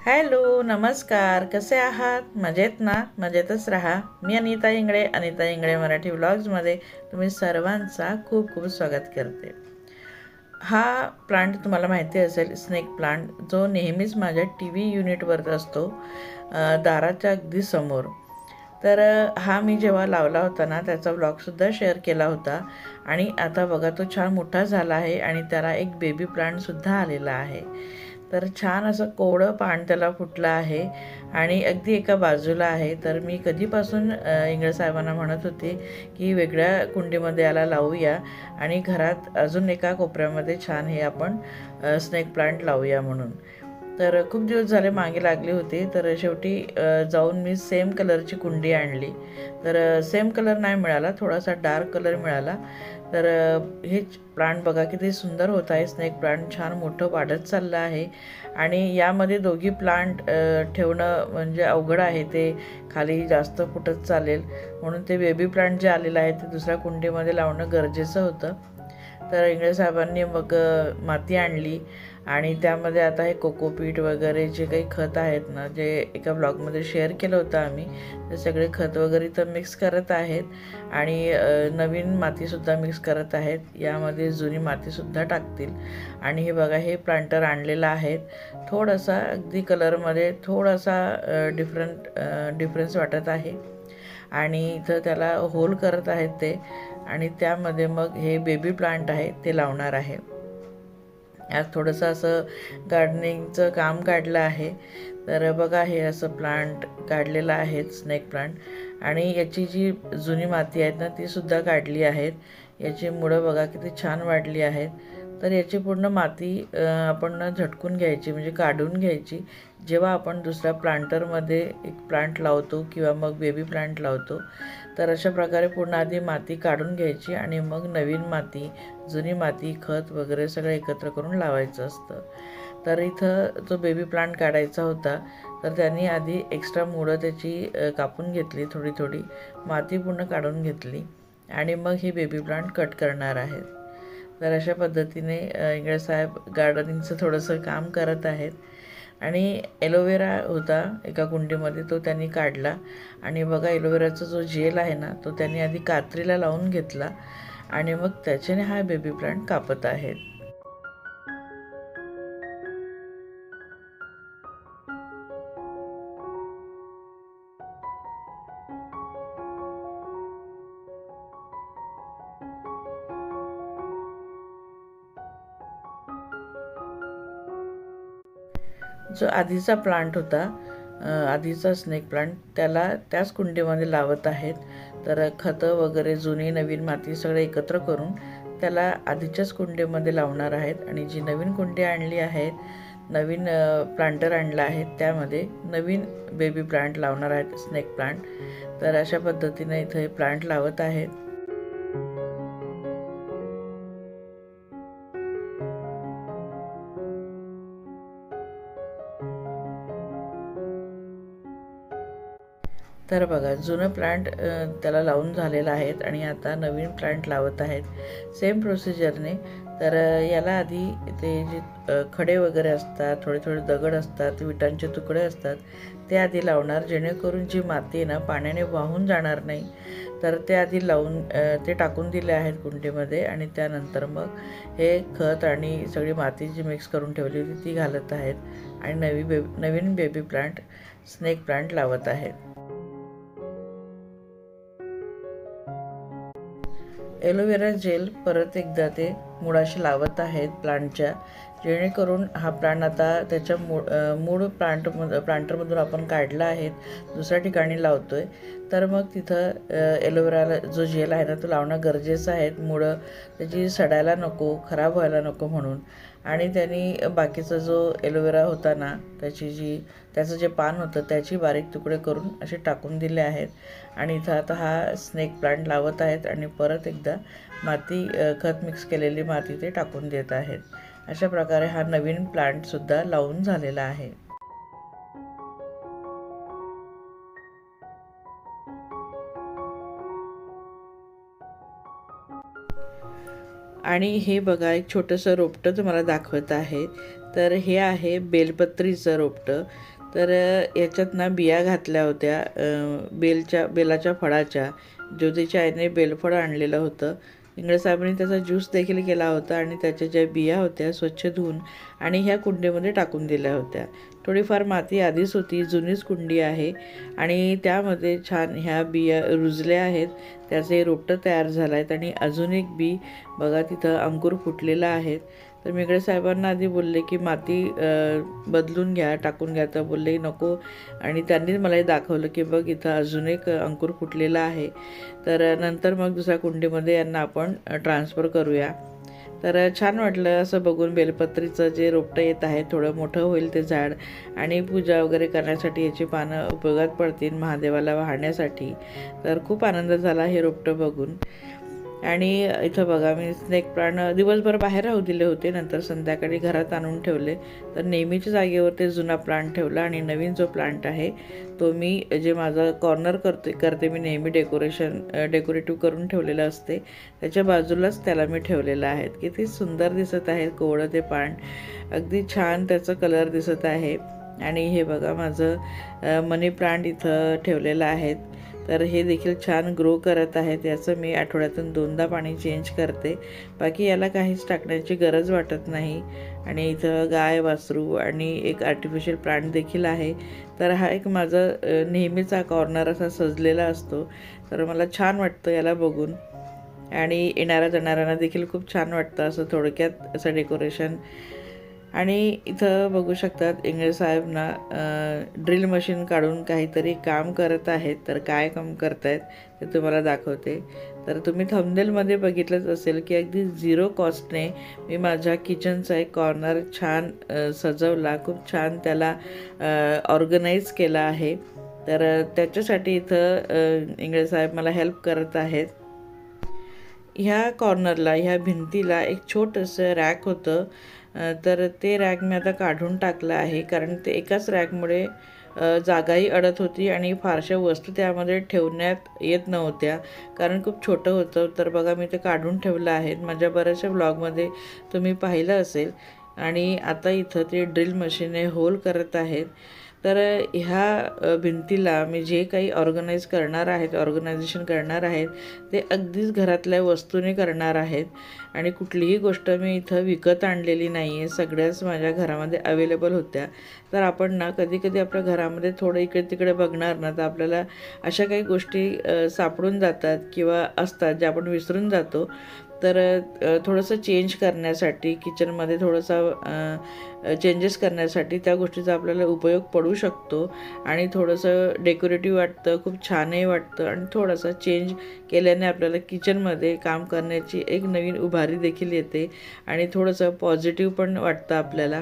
Hello, नमस्कार. कसे आहात? मजेत ना? मजेतच राहा. मी अनिता इंगळे, अनिता इंगळे मराठी व्लॉग्समध्ये तुम्ही सर्वांचा खूप खूप स्वागत करते. हा प्लांट तुम्हाला माहिती असेल, स्नेक प्लांट, जो नेहमीच माझ्या टी व्ही युनिटवर असतो, दाराच्या अगदी समोर. तर हा मी जेव्हा लावला होता ना, त्याचा व्लॉगसुद्धा शेअर केला होता. आणि आता बघा, तो छान मोठा झाला आहे आणि त्याला एक बेबी प्लांटसुद्धा आलेला आहे. तर छान असं कोवळं पान त्याला फुटलं आहे आणि अगदी एका बाजूला आहे. तर मी कधीपासून इंगळे साहेबांना म्हणत होते की वेगळ्या कुंडीमध्ये याला लावूया आणि घरात अजून एका कोपऱ्यामध्ये छान हे आपण स्नेक प्लांट लावूया म्हणून. तर खूप दिवस झाले मागे लागले होते. तर शेवटी जाऊन मी सेम कलरची कुंडी आणली. तर सेम कलर नाही मिळाला, थोडासा डार्क कलर मिळाला. तर हे प्लांट बघा किती सुंदर होत आहे. स्नेक प्लांट छान मोठं वाढत चाललं आहे आणि यामध्ये दोघी प्लांट ठेवणं म्हणजे अवघड आहे. ते खाली जास्त फुटत चालेल म्हणून ते बेबी प्लांट जे आलेलं आहे ते दुसऱ्या कुंडीमध्ये लावणं गरजेचं होतं. तर इंगळे साहेबांनी मग माती आणली आणि त्यामध्ये आता हे कोकोपीट वगैरे जे काही खत आहेत ना, जे एका ब्लॉगमध्ये शेअर केलं होतं आम्ही, ते सगळे खत वगैरे इथं मिक्स करत आहेत आणि नवीन मातीसुद्धा मिक्स करत आहेत. यामध्ये जुनी मातीसुद्धा टाकतील. आणि हे बघा, हे प्लांटर आणलेलं आहे. थोडासा अगदी कलरमध्ये थोडासा डिफरन्स वाटत आहे आणि इथं त्याला होल करत आहेत ते. आणि त्यामध्ये मग हे बेबी प्लांट आहे ते लावणार आहे. आज थोडंसं असं गार्डनिंगचं काम काढलं आहे. तर बघा, हे असं प्लांट काढलेलं आहे, स्नेक प्लांट. आणि याची जी जुनी माती आहेत ना, तीसुद्धा काढली आहेत. याची मुळं बघा किती छान वाढली आहेत. तर याची पूर्ण माती आपण झटकून घ्यायची, म्हणजे काढून घ्यायची. जेव्हा आपण दुसऱ्या प्लांटरमध्ये एक प्लांट लावतो किंवा मग बेबी प्लांट लावतो, तर अशा प्रकारे पूर्ण आधी माती काढून घ्यायची आणि मग नवीन माती, जुनी माती, खत वगैरे सगळं एकत्र करून लावायचं असतं. तर इथं जो बेबी प्लांट काढायचा होता, तर त्यांनी आधी एक्स्ट्रा मुळं त्याची कापून घेतली, थोडी थोडी माती पूर्ण काढून घेतली आणि मग हे बेबी प्लांट कट करणार आहेत. तर अशा पद्धतीने इंगळे साहेब गार्डनिंगचं थोडंसं काम करत आहेत. आणि एलोवेरा होता एका कुंडीमध्ये, तो त्यांनी काढला. आणि बघा, एलोवेराचा जो जेल आहे ना, तो त्यांनी आधी कात्रीला लावून घेतला आणि मग त्याच्याने हा बेबी प्लांट कापत आहेत. जो आधीचा प्लांट होता, आधीचा स्नेक प्लांट, त्याला त्याच कुंडीमध्ये लावत आहेत. तर खतं वगैरे, जुनी नवीन माती सगळं एकत्र करून त्याला आधीच्याच कुंडीमध्ये लावणार आहेत. आणि जी नवीन कुंडी आणली आहे, नवीन प्लांटर आणला आहे, त्यामध्ये नवीन बेबी प्लांट लावणार आहेत, स्नेक प्लांट. तर अशा पद्धतीने इथं हे प्लांट लावत आहेत. तर बघा, जुनं प्लांट त्याला लावून झालेलं आहेत आणि आता नवीन प्लांट लावत आहेत सेम प्रोसिजरने. तर याला आधी ते जे खडे वगैरे असतात, थोडे थोडे दगड असतात, विटांचे तुकडे असतात, ते आधी लावणार, जेणेकरून जी माती आहे ना, पाण्याने वाहून जाणार नाही. तर ते आधी लावून ते टाकून दिले आहेत कुंडीमध्ये. आणि त्यानंतर मग हे खत आणि सगळी माती जी मिक्स करून ठेवली होती ती घालत आहेत आणि नवीन बेबी प्लांट, स्नेक प्लांट लावत आहेत. एलोवेरा जेल परत एकदा ते मुळाशी लावत आहेत प्लांटच्या, जेणेकरून हा प्लांट आता त्याच्या मूळ प्लांटरमधून आपण काढला आहे, दुसऱ्या ठिकाणी लावतो आहे. तर मग तिथं एलोवेराला जो जेल आहे ना, तो लावणं गरजेचं आहे. मुळं त्याची सडायला नको, खराब व्हायला नको म्हणून. आणि त्यांनी बाकीचा जो एलोवेरा होता ना, त्याचं जे पान होतं त्याची बारीक तुकडे करून असे टाकून दिले आहेत. आणि इथं आता हा स्नेक प्लांट लावत आहेत आणि परत एकदा माती, खत मिक्स केलेली माती ते टाकून देत आहेत. अशा प्रकारे हा नवीन प्लांटसुद्धा लावून झालेला आहे. आणि हे बघा, एक छोटंसं रोपटं तुम्हाला दाखवत आहे. तर हे आहे बेलपत्रीचं रोपटं. तर याच्यात ना बिया घातल्या होत्या बेलाच्या फळाच्या. ज्योतीच्या आईने बेलफळ आणलेलं होतं. इंगळे साहेबांनी त्याचा ज्यूस देखील केला होता आणि त्याच्या ज्या बिया होत्या स्वच्छ धुवून आणि ह्या कुंडीमध्ये टाकून दिल्या होत्या. थोडीफार माती आधीच होती, जुनीच कुंडी आहे आणि त्यामध्ये छान ह्या बिया रुजल्या आहेत. त्याचे रोपटं तयार झालं आहेत आणि अजून एक बी बघा तिथं अंकुर फुटलेला आहेत. तर मी इंगळे साहेबांना आधी बोलले की माती बदलून घ्या, टाकून घ्या. तर बोलले नको आणि त्यांनीच मला हे दाखवलं की बघ इथं अजून एक अंकुर फुटलेला आहे. तर नंतर मग दुसऱ्या कुंडीमध्ये यांना आपण ट्रान्सफर करूया. तर छान वाटलं असं बघून. बेलपत्रीचं जे रोपटं येत आहे थोडं मोठं होईल ते झाड आणि पूजा वगैरे करण्यासाठी याची पानं उपयोगात पडतील, महादेवाला वाहण्यासाठी. तर खूप आनंद झाला हे रोपटं बघून. आणि इथं बघा मी स्नेक प्लांट दिवसभर बाहेर राहू दिले होते, नंतर संध्याकाळी घरात आणून ठेवले. तर नेहमीच्या जागेवर ते जुना प्लांट ठेवला आणि नवीन जो प्लांट आहे तो मी जे माझा कॉर्नर करते मी नेहमी डेकोरेटिव्ह करून ठेवलेलं असते त्याच्या बाजूलाच त्याला मी ठेवलेलं आहे. किती सुंदर दिसत आहे कोवळं ते पान, अगदी छान त्याचं कलर दिसत आहे. आणि हे बघा माझं मनी प्लांट इथं ठेवलेलं आहे. तर हे देखील छान ग्रो करत आहेत. याचं मी आठवड्यातून 2दा पाणी चेंज करते. बाकी याला काहीच टाकण्याची गरज वाटत नाही. आणि इथं गाय, वासरू आणि एक आर्टिफिशियल प्लांट देखील आहे. तर हा एक माझा नेहमीचा कॉर्नर असा सजलेला असतो. तर मला छान वाटतं याला बघून आणि येणाऱ्या जाणाऱ्यांना देखील खूप छान वाटतं असं थोडक्यात असं डेकोरेशन. आणि इथं बघू शकतात इंगळे साहेब ना ड्रिल मशीन काढून काहीतरी काम करत आहेत. तर काय काम करत आहेत ते तुम्हाला दाखवते. तर तुम्ही थंबनेलमध्ये बघितलंच असेल की अगदी 0 कॉस्टने मी माझ्या किचनचा एक कॉर्नर छान सजवला, खूप छान त्याला ऑर्गनाईज केला आहे. तर त्याच्यासाठी इथं इंगळे साहेब मला हेल्प करत आहेत. ह्या कॉर्नरला, ह्या भिंतीला एक छोटंसं रॅक होतं. तर ते रॅक मी आता काढून टाकलं आहे, कारण ते एकाच रॅकमुळे जागाही अडत होती आणि फारशा वस्तू त्यामध्ये ठेवण्यात येत नव्हत्या, कारण खूप छोटं होतं. तर बघा मी ते काढून ठेवलं आहे. माझ्या बऱ्याचशा ब्लॉगमध्ये तुम्ही पाहिलं असेल. आणि आता इथं ते ड्रिल मशीनने होल करत आहेत. तर ह्या भिंतीला मी जे काही ऑर्गनायझेशन करणार आहेत ते अगदीच घरातल्या वस्तूने करणार आहेत. आणि कुठलीही गोष्ट मी इथं विकत आणलेली नाही आहे, सगळ्याच माझ्या घरामध्ये अवेलेबल होत्या. तर आपण ना कधी कधी आपल्या घरामध्ये थोडं इकडे तिकडे बघणार ना, तर आपल्याला अशा काही गोष्टी सापडून जातात किंवा असतात ज्या आपण विसरून जातो. तर थोडंसं चेंज करण्यासाठी किचनमध्ये थोडंसं चेंजेस करण्यासाठी त्या गोष्टीचा आपल्याला उपयोग पडू शकतो. आणि थोडंसं डेकोरेटिव्ह वाटतं, खूप छानही वाटतं आणि थोडंसं चेंज केल्याने आपल्याला किचनमध्ये काम करण्याची एक नवीन उभारी देखील येते आणि थोडंसं पॉझिटिव्ह पण वाटतं आपल्याला.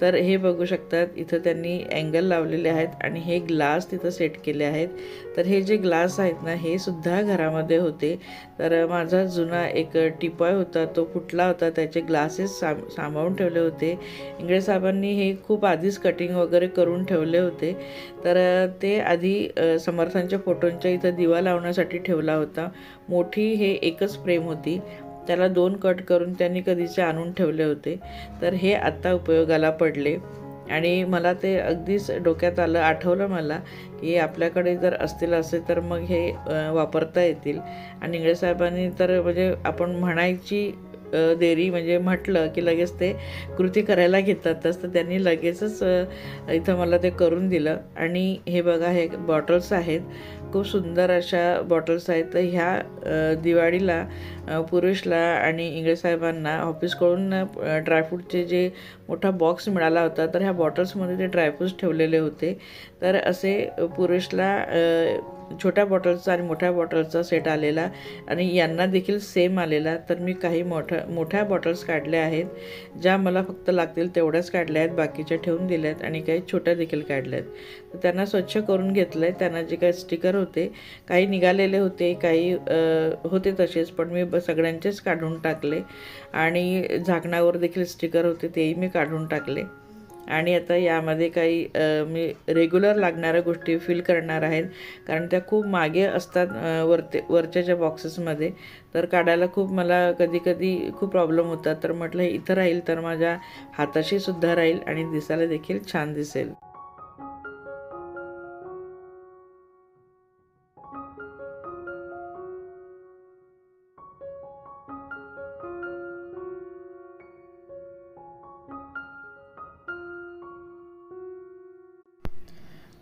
तर हे बघू शकतात इथं त्यांनी अँगल लावलेले आहेत आणि हे ग्लास तिथं सेट केले आहेत. तर हे जे ग्लास आहेत ना, हे सुद्धा घरामध्ये होते. तर माझा जुना एक टिपॉय होता, तो फुटला होता, त्याचे ग्लासेस सांभाळून ठेवले होते. इंगळे साहेबांनी हे खूप आधीच कटिंग वगैरे करून ठेवले होते. तर ते आधी समर्थांच्या फोटोंच्या इथं दिवा लावण्यासाठी ठेवला होता. मोठी हे एकच फ्रेम होती, त्याला 2 कट करून त्यांनी कधीचे आणून ठेवले होते. तर हे आत्ता उपयोगाला पडले आणि मला ते अगदीच डोक्यात आठवलं मला की आपल्याकडे जर असतील असे तर मग हे वापरता येतील. आणि इंगळे साहेबांनी तर म्हणजे आपण म्हणायची देरी म्हणजे म्हटलं की लगेच ते कृती करायला घेतातच. तर त्यांनी लगेचच इथं मला ते करून दिलं. आणि हे बघा हे बॉटल्स आहेत, खूप सुंदर अशा बॉटल्स आहेत. तर ह्या दिवाळीला पुरुषला आणि इंगळे साहेबांना ऑफिसकडून ड्रायफ्रूटचे जे मोठा बॉक्स मिळाला होता, तर ह्या बॉटल्समध्ये ते ड्रायफ्रूट्स ठेवलेले होते. तर असे पुरुषला छोट्या बॉटल्सचा आणि मोठ्या बॉटल्सचा सेट आलेला आणि यांना देखील सेम आलेला. तर मी काही मोठ्या बॉटल्स काढल्या आहेत, ज्या मला फक्त लागतील तेवढ्याच काढल्या आहेत, बाकीच्या ठेवून दिल्या आहेत आणि काही छोट्या देखील काढल्या आहेत. तर त्यांना स्वच्छ करून घेतलं आहे. त्यांना जे काही स्टिकर होते, काही निघालेले होते, काही होते तसेच, पण मी सगळ्यांचेच काढून टाकले. आणि झाकणावर देखील स्टिकर होते, तेही मी काढून टाकले. आणि आता यामध्ये काही मी रेग्युलर लागणाऱ्या गोष्टी फिल करणार आहेत, कारण त्या खूप मागे असतात वरच्या ज्या बॉक्सेसमध्ये. तर काढायला खूप मला कधी कधी खूप प्रॉब्लेम होतात. तर म्हटलं इथं राहील तर माझ्या हाताशी सुद्धा राहील आणि दिसायला देखील छान दिसेल.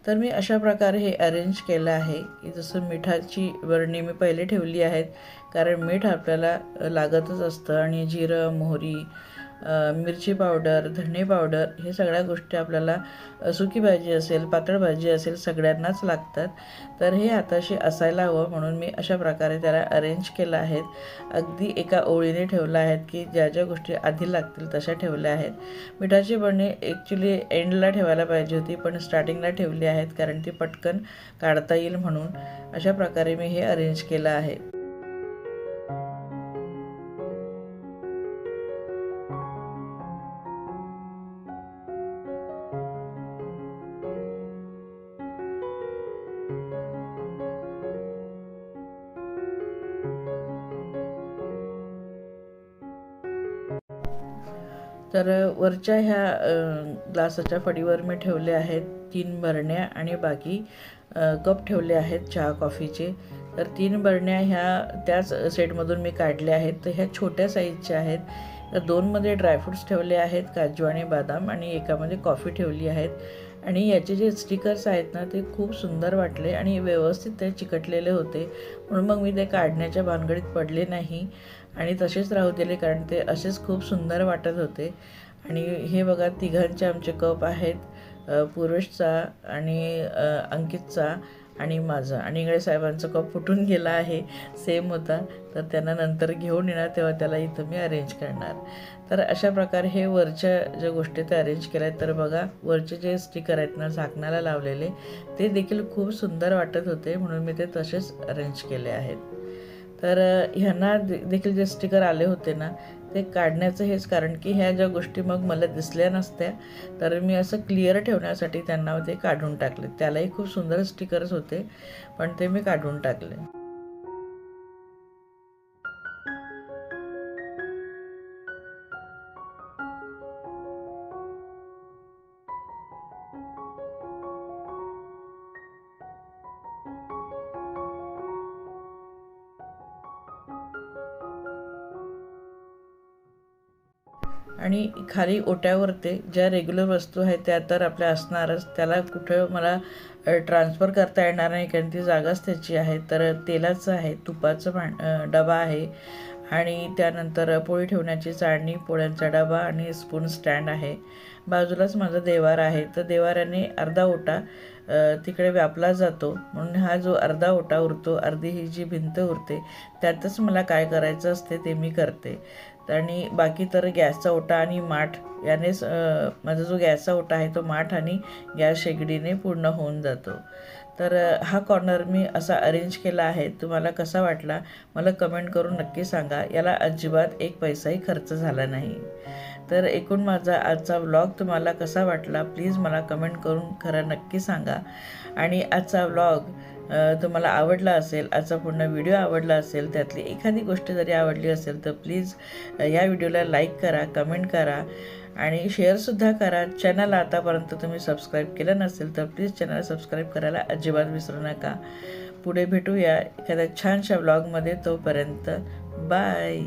तर मी अशा प्रकारे हे अरेंज केलं आहे की जसं मिठाची बरणी मी पहिले ठेवली आहेत, कारण मीठ आपल्याला लागतच असतं आणि जिरं, मोहरी, मिरची पावडर, धणे पावडर हे सगळ्या गोष्टी आपल्याला सुकी भाजी असेल, पातळ भाजी असेल, सगळ्यांनाच लागतात. तर हे हाताशी असायला हवं म्हणून मी अशा प्रकारे त्याला अरेंज केलं आहेत. अगदी एका ओळीने ठेवलं आहेत की ज्या ज्या गोष्टी आधी लागतील तशा ठेवल्या आहेत. मिठाची बरणी ॲक्च्युली एंडला ठेवायला पाहिजे होती, पण स्टार्टिंगला ठेवली आहेत कारण ती पटकन काढता येईल म्हणून. अशा प्रकारे मी हे अरेंज केलं आहे. तर वरच्या ह्या ग्लासाच्या फडीवर मी ठेवले आहेत 3 बरण्या आणि बाकी कप ठेवले आहेत चहा कॉफीचे. तर 3 बरण्या ह्या त्याच सेटमधून मी काढल्या आहेत. तर ह्या छोट्या साईजच्या आहेत. तर 2मध्ये ड्रायफ्रूट्स ठेवले आहेत, काजू आणि बदाम, आणि एकामध्ये कॉफी ठेवली आहेत. आणि याचे जे स्टिकर्स आहेत ना ते खूप सुंदर वाटले आणि व्यवस्थित ते चिकटलेले होते, म्हणून मग मी ते काढण्याच्या भानगडीत पडले नाही आणि तसेच राहू दिले, कारण ते असेच खूप सुंदर वाटत होते. आणि हे बघा, तिघांचे आमचे कप आहेत, पूर्वेशचा आणि अंकितचा आणि माझा. आणि इंगळे साहेबांचा कप फुटून गेला आहे, सेम होता, तर त्यांना नंतर घेऊन येणार तेव्हा त्याला इथं मी अरेंज करणार. तर अशा प्रकारे हे वरच्या ज्या गोष्टी ते अरेंज केल्या आहेत. तर बघा, वरचे जे स्टिकर आहेत ना झाकणाला लावलेले, ते देखील खूप सुंदर वाटत होते, म्हणून मी ते तसेच अरेंज केले आहेत. तर ह्यांना देखील जे स्टिकर आले होते ना ते काढण्याचं हेच कारण की ह्या ज्या गोष्टी मग मला दिसल्या नसत्या, तर मी असं क्लिअर ठेवण्यासाठी त्यांना ते काढून टाकले. त्यालाही खूप सुंदर स्टिकर्स होते, पण ते मी काढून टाकले. आणि खाली ओट्यावर ते ज्या रेग्युलर वस्तू आहेत त्या तर आपल्या असणारच, त्याला कुठं मला ट्रान्सफर करता येणार नाही कारण ती जागाच त्याची आहे. तर तेलाचं आहे, तुपाचं डबा आहे, आणि त्यानंतर पोळी ठेवण्याची चाळणी, पोळ्यांचा डबा आणि स्पून स्टँड आहे. बाजूलाच माझा देवार आहे, तर देवाऱ्याने अर्धा ओटा तिकडे व्यापला जातो, म्हणून हा जो अर्धा ओटा उरतो, अर्धी ही जी भिंत उरते, त्यातच मला काय करायचं असते ते मी करते. आणि बाकी तर गॅसचा ओटा आणि माठ यानेच माझा जो गॅसचा ओटा आहे तो माठ आणि गॅस शेगडीने पूर्ण होऊन जातो. तर हा कॉर्नर मी असा अरेंज केला आहे. तुम्हाला कसा वाटला मला कमेंट करून नक्की सांगा. याला अजिबात एक पैसाही खर्च झाला नाही. तर एकूण माझा आजचा व्लॉग तुम्हाला कसा वाटला प्लीज मला कमेंट करून खरं नक्की सांगा. आणि आजचा व्लॉग तुम्हाला आवडला असेल, आजचा पूर्ण व्हिडिओ आवडला असेल, त्यातली एखादी गोष्ट जरी आवडली असेल तर प्लीज या व्हिडिओला लाईक करा, कमेंट करा आणि शेअरसुद्धा करा. चॅनल आतापर्यंत तुम्ही सबस्क्राईब केलं नसेल तर प्लीज चॅनल सबस्क्राईब करायला अजिबात विसरू नका. पुढे भेटूया एखाद्या छानशा व्लॉगमध्ये. तोपर्यंत बाय.